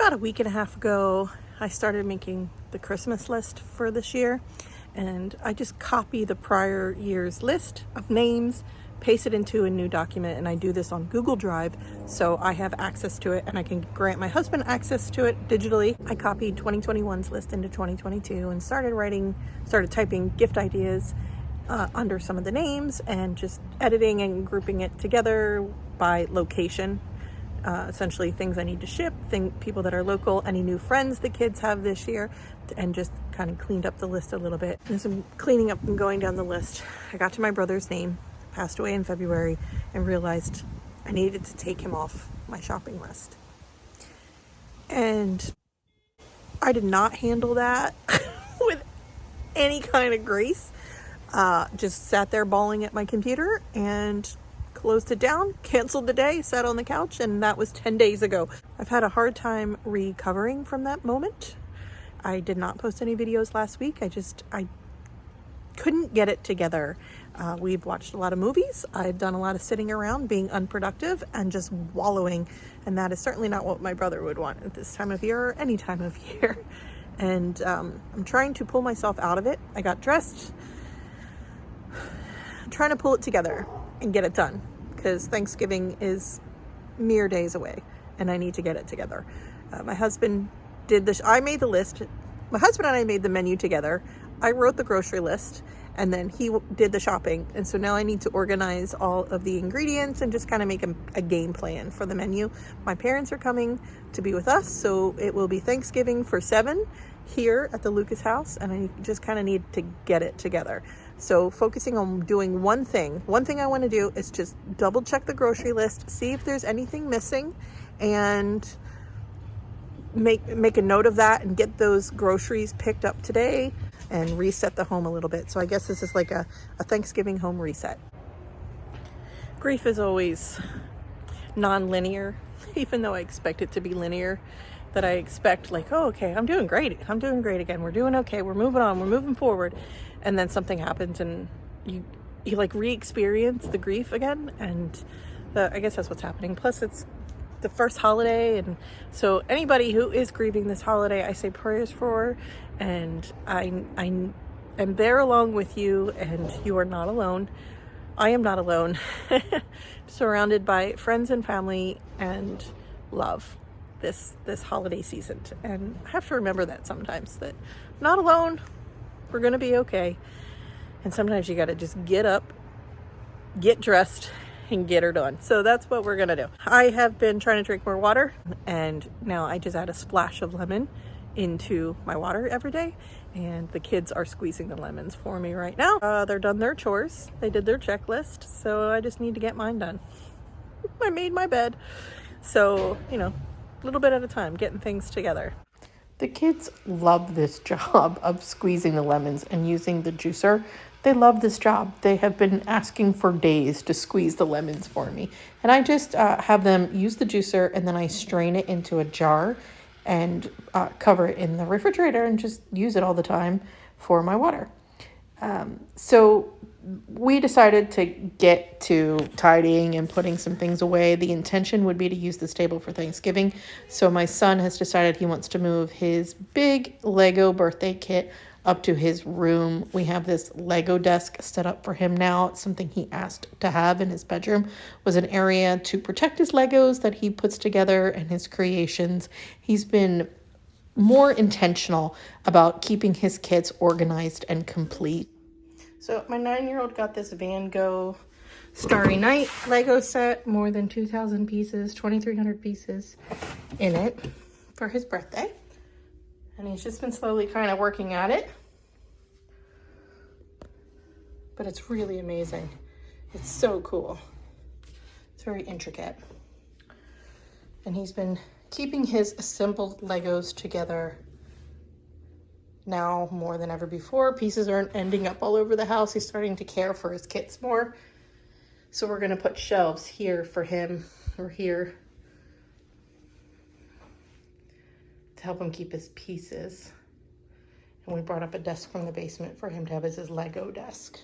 About a week and a half ago, I started making the Christmas list for this year, and I just copy the prior year's list of names, paste it into a new document, and I do this on Google Drive, so I have access to it and I can grant my husband access to it digitally. I copied 2021's list into 2022 and started typing gift ideas under some of the names and just editing and grouping it together by location. Essentially things I need to ship, people that are local, any new friends the kids have this year, and just kind of cleaned up the list a little bit. As I'm cleaning up and going down the list, I got to my brother's name, passed away in February, and realized I needed to take him off my shopping list. And I did not handle that with any kind of grace. Just sat there bawling at my computer and closed it down, canceled the day, sat on the couch, and that was 10 days ago. I've had a hard time recovering from that moment. I did not post any videos last week. I couldn't get it together. We've watched a lot of movies. I've done a lot of sitting around, being unproductive and just wallowing. And that is certainly not what my brother would want at this time of year or any time of year. And I'm trying to pull myself out of it. I got dressed. I'm trying to pull it together and get it done, because Thanksgiving is mere days away and I need to get it together. My husband did this. I made the list. My husband and I made the menu together. I wrote the grocery list and then he did the shopping. And so now I need to organize all of the ingredients and just kind of make a game plan for the menu. My parents are coming to be with us, so it will be Thanksgiving for 7 here at the Lucas house, and I just kind of need to get it together. So focusing on doing one thing I want to do is just double check the grocery list, see if there's anything missing, and make a note of that and get those groceries picked up today and reset the home a little bit. So I guess this is like a Thanksgiving home reset. Grief is always non-linear, even though I expect it to be linear. That I expect, like, oh, okay, I'm doing great again, we're doing okay, we're moving on, we're moving forward, and then something happens and you like re-experience the grief again. And I guess that's what's happening. Plus it's the first holiday, and so anybody who is grieving this holiday, I say prayers for, and I am there along with you, and you are not alone. I am not alone. Surrounded by friends and family and love this holiday season. And I have to remember that sometimes, that I'm not alone, we're gonna be okay. And sometimes you gotta just get up, get dressed, and get her done. So that's what we're gonna do. I have been trying to drink more water, and now I just add a splash of lemon into my water every day, and the kids are squeezing the lemons for me right now. They're done their chores, they did their checklist, so I just need to get mine done. I made my bed, so a little bit at a time, getting things together. The kids love this job of squeezing the lemons and using the juicer. They love this job. They have been asking for days to squeeze the lemons for me. And I just have them use the juicer, and then I strain it into a jar and cover it in the refrigerator and just use it all the time for my water. So we decided to get to tidying and putting some things away. The intention would be to use this table for Thanksgiving. So my son has decided he wants to move his big Lego birthday kit up to his room. We have this Lego desk set up for him now. It's something he asked to have in his bedroom, was an area to protect his Legos that he puts together and his creations. He's been more intentional about keeping his kits organized and complete. So my 9-year-old got this Van Gogh Starry Night Lego set, more than 2,000 pieces, 2,300 pieces in it for his birthday. And he's just been slowly kind of working at it. But it's really amazing. It's so cool. It's very intricate. And he's been keeping his assembled Legos together now more than ever before. Pieces aren't ending up all over the house. He's starting to care for his kits more. So we're going to put shelves here for him, or here, to help him keep his pieces. And we brought up a desk from the basement for him to have as his Lego desk.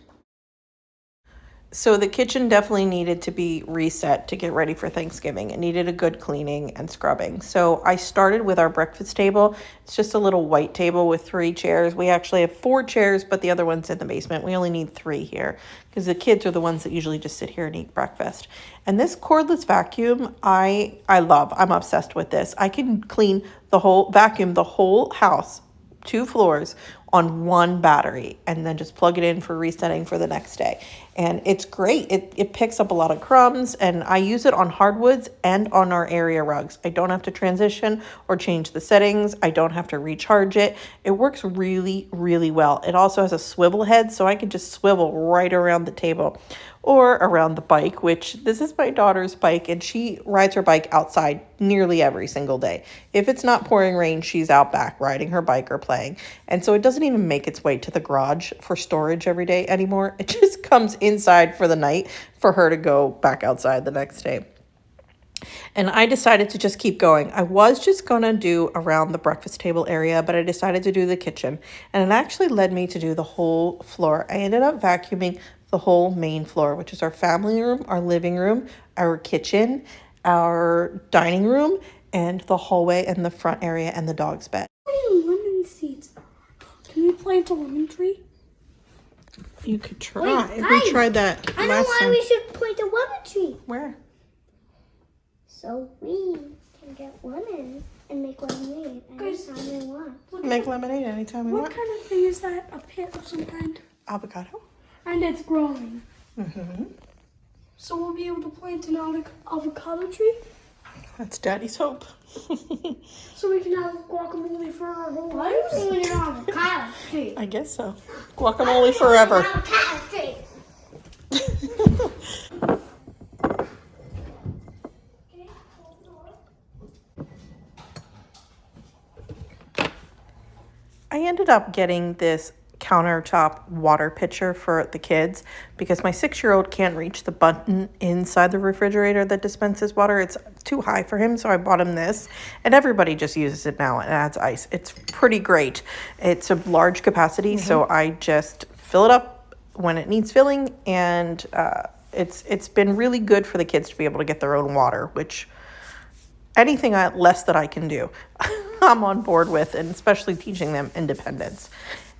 So the kitchen definitely needed to be reset to get ready for Thanksgiving. It needed a good cleaning and scrubbing. So I started with our breakfast table. It's just a little white table with 3 chairs. We actually have 4 chairs, but the other one's in the basement. We only need 3 here because the kids are the ones that usually just sit here and eat breakfast. And this cordless vacuum, I love. I'm obsessed with this. I can clean vacuum the whole house, 2 floors, on 1 battery, and then just plug it in for resetting for the next day. And it's great. It picks up a lot of crumbs, and I use it on hardwoods and on our area rugs. I don't have to transition or change the settings. I don't have to recharge it. It works really, really well. It also has a swivel head, so I can just swivel right around the table or around the bike, which this is my daughter's bike, and she rides her bike outside nearly every single day. If it's not pouring rain, she's out back riding her bike or playing. And so it doesn't even make its way to the garage for storage every day anymore. It just comes inside for the night for her to go back outside the next day. And I decided to just keep going. I was just going to do around the breakfast table area, but I decided to do the kitchen. And it actually led me to do the whole floor. I ended up vacuuming the whole main floor, which is our family room, our living room, our kitchen, our dining room, and the hallway and the front area and the dog's bed. Lemon seeds. Can we plant a lemon tree? You could try. Wait, guys, we tried that I know last why time. we should plant a lemon tree. Where? So we can get lemons and make lemonade anytime we want. Make lemonade anytime we want. What kind of thing is that? A pit of some kind? Avocado. And it's growing. Mm-hmm. So we'll be able to plant an avocado tree? That's Daddy's hope. So we can have guacamole for our whole lives? Why are you an avocado tree? I guess so. Guacamole forever. Avocado tree. I ended up getting this countertop water pitcher for the kids because my 6-year-old can't reach the button inside the refrigerator that dispenses water. It's too high for him, so I bought him this, and everybody just uses it now and adds ice. It's pretty great. It's a large capacity, so I just fill it up when it needs filling, and it's been really good for the kids to be able to get their own water, which anything less that I can do, I'm on board with, and especially teaching them independence.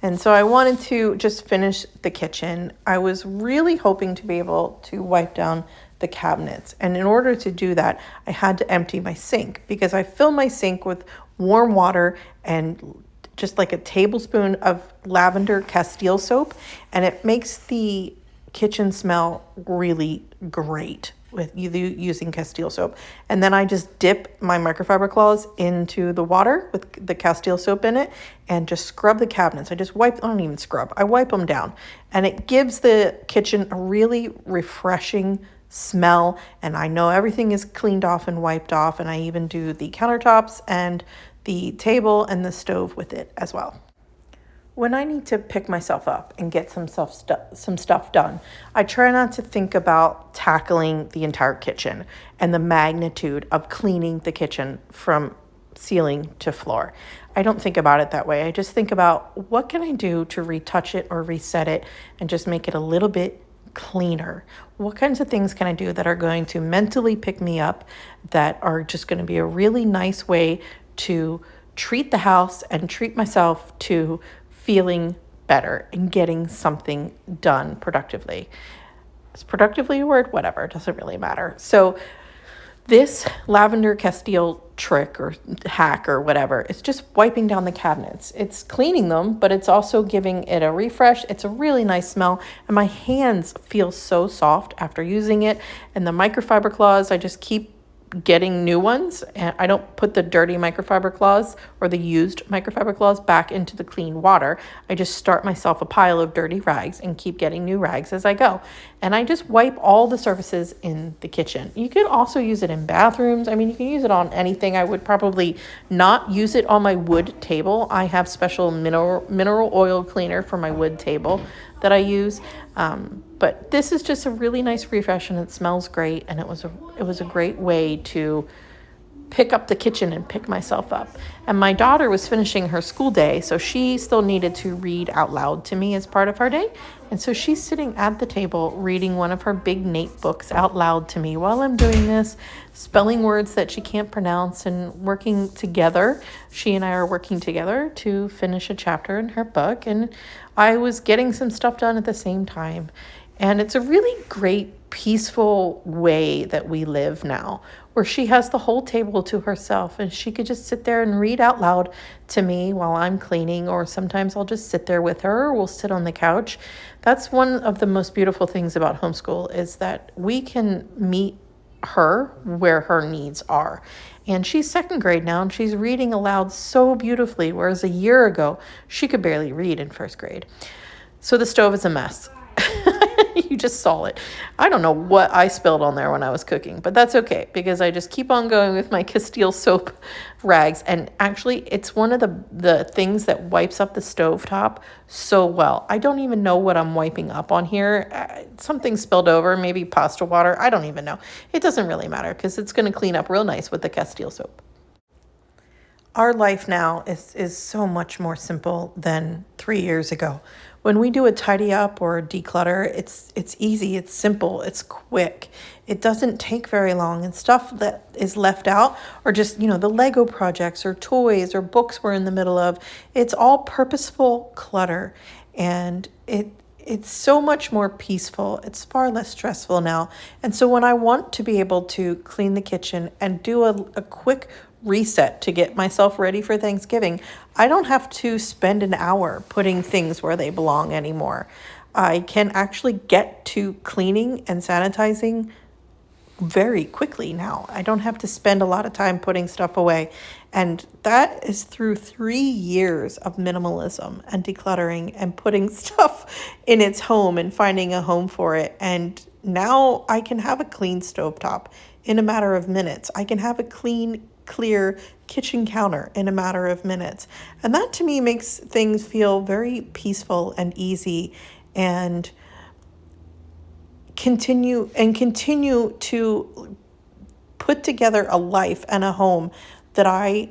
And so I wanted to just finish the kitchen. I was really hoping to be able to wipe down the cabinets. And in order to do that, I had to empty my sink because I fill my sink with warm water and just like a tablespoon of lavender Castille soap. And it makes the kitchen smell really great with using Castille soap. And then I just dip my microfiber cloths into the water with the Castille soap in it and just scrub the cabinets. I don't even scrub, I wipe them down. And it gives the kitchen a really refreshing smell. And I know everything is cleaned off and wiped off. And I even do the countertops and the table and the stove with it as well. When I need to pick myself up and get some stuff done, I try not to think about tackling the entire kitchen and the magnitude of cleaning the kitchen from ceiling to floor. I don't think about it that way. I just think about what can I do to retouch it or reset it and just make it a little bit cleaner. What kinds of things can I do that are going to mentally pick me up, that are just going to be a really nice way to treat the house and treat myself to feeling better and getting something done productively. Is productively a word? Whatever, it doesn't really matter. So this lavender Castille trick or hack or whatever, it's just wiping down the cabinets. It's cleaning them, but it's also giving it a refresh. It's a really nice smell, and my hands feel so soft after using it. And the microfiber cloths, I just keep getting new ones, and I don't put the dirty microfiber cloths or the used microfiber cloths back into the clean water. I just start myself a pile of dirty rags and keep getting new rags as I go. And I just wipe all the surfaces in the kitchen. You could also use it in bathrooms. I mean, you can use it on anything. I would probably not use it on my wood table. I have special mineral oil cleaner for my wood table that I use. But this is just a really nice refresh, and it smells great, and it was a great way to pick up the kitchen and pick myself up. And my daughter was finishing her school day, so she still needed to read out loud to me as part of her day. And so she's sitting at the table reading one of her big Nate books out loud to me while I'm doing this, spelling words that she can't pronounce, and working together. She and I are working together to finish a chapter in her book, and I was getting some stuff done at the same time. And it's a really great, peaceful way that we live now, where she has the whole table to herself and she could just sit there and read out loud to me while I'm cleaning, or sometimes I'll just sit there with her, or we'll sit on the couch. That's one of the most beautiful things about homeschool, is that we can meet her where her needs are. And she's second grade now, and she's reading aloud so beautifully, whereas a year ago, she could barely read in first grade. So the stove is a mess. You just saw it. I don't know what I spilled on there when I was cooking, but that's okay, because I just keep on going with my Castille Soap rags. And actually, it's one of the things that wipes up the stovetop so well. I don't even know what I'm wiping up on here. Something spilled over, maybe pasta water. I don't even know. It doesn't really matter, because it's going to clean up real nice with the Castille Soap. Our life now is so much more simple than 3 years ago. When we do a tidy up or a declutter, it's easy, it's simple, it's quick. It doesn't take very long, and stuff that is left out, or just, the Lego projects or toys or books we're in the middle of, it's all purposeful clutter, and it's so much more peaceful. It's far less stressful now. And so when I want to be able to clean the kitchen and do a quick reset to get myself ready for Thanksgiving, I don't have to spend an hour putting things where they belong anymore. I can actually get to cleaning and sanitizing very quickly now. I don't have to spend a lot of time putting stuff away. And that is through 3 years of minimalism and decluttering and putting stuff in its home and finding a home for it. And now I can have a clean stovetop in a matter of minutes. I can have a clean, clear kitchen counter in a matter of minutes. And that to me makes things feel very peaceful and easy, and continue to put together a life and a home that I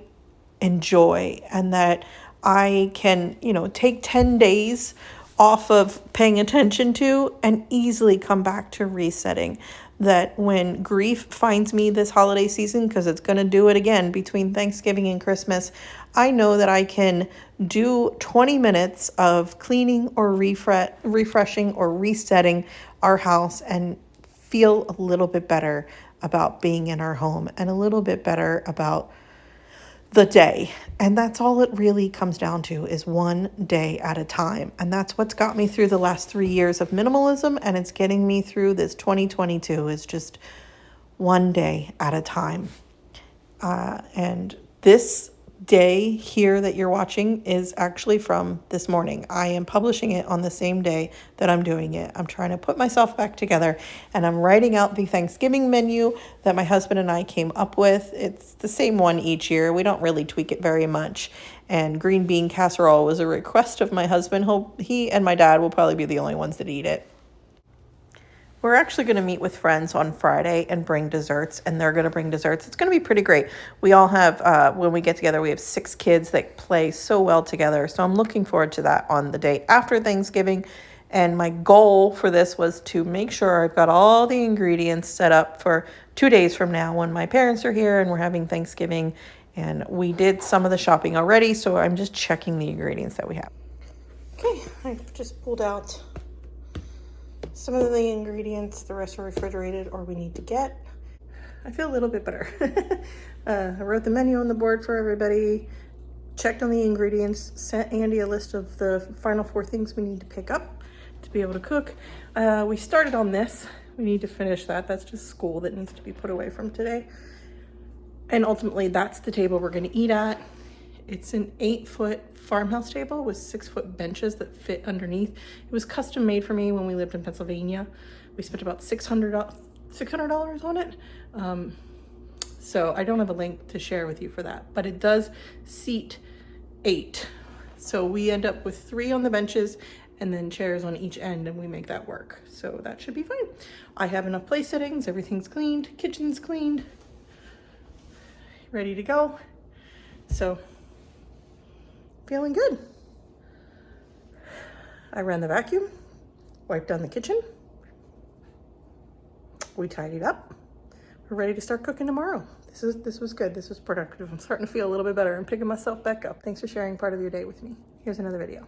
enjoy, and that I can, take 10 days off of paying attention to and easily come back to resetting. That when grief finds me this holiday season, because it's going to do it again between Thanksgiving and Christmas, I know that I can do 20 minutes of cleaning or refreshing or resetting our house and feel a little bit better about being in our home and a little bit better about the day. And that's all it really comes down to, is one day at a time. And that's what's got me through the last 3 years of minimalism, and it's getting me through this 2022, is just one day at a time. And this day here that you're watching is actually from this morning. I am publishing it on the same day that I'm doing it. I'm trying to put myself back together, and I'm writing out the Thanksgiving menu that my husband and I came up with. It's the same one each year. We don't really tweak it very much. And green bean casserole was a request of my husband. He and my dad will probably be the only ones that eat it. We're actually going to meet with friends on Friday and bring desserts, and they're going to bring desserts. It's going to be pretty great. We all have, when we get together, we have 6 kids that play so well together. So I'm looking forward to that on the day after Thanksgiving. And my goal for this was to make sure I've got all the ingredients set up for 2 days from now when my parents are here and we're having Thanksgiving. And we did some of the shopping already, so I'm just checking the ingredients that we have. Okay, I've just pulled out some of the ingredients. The rest are refrigerated or we need to get. I feel a little bit better. I wrote the menu on the board for everybody, checked on the ingredients, sent Andy a list of the final 4 things we need to pick up to be able to cook. We started on this. We need to finish that. That's just school that needs to be put away from today. And ultimately, that's the table we're going to eat at. It's an 8-foot farmhouse table with 6-foot benches that fit underneath. It was custom made for me when we lived in Pennsylvania. We spent about $600 on it. So I don't have a link to share with you for that, but it does seat 8. So we end up with 3 on the benches and then chairs on each end, and we make that work. So that should be fine. I have enough place settings. Everything's cleaned. Kitchen's cleaned. ready to go. So, feeling good. I ran the vacuum, wiped down the kitchen. We tidied up. We're ready to start cooking tomorrow. This was good. This was productive. I'm starting to feel a little bit better and picking myself back up. Thanks for sharing part of your day with me. Here's another video.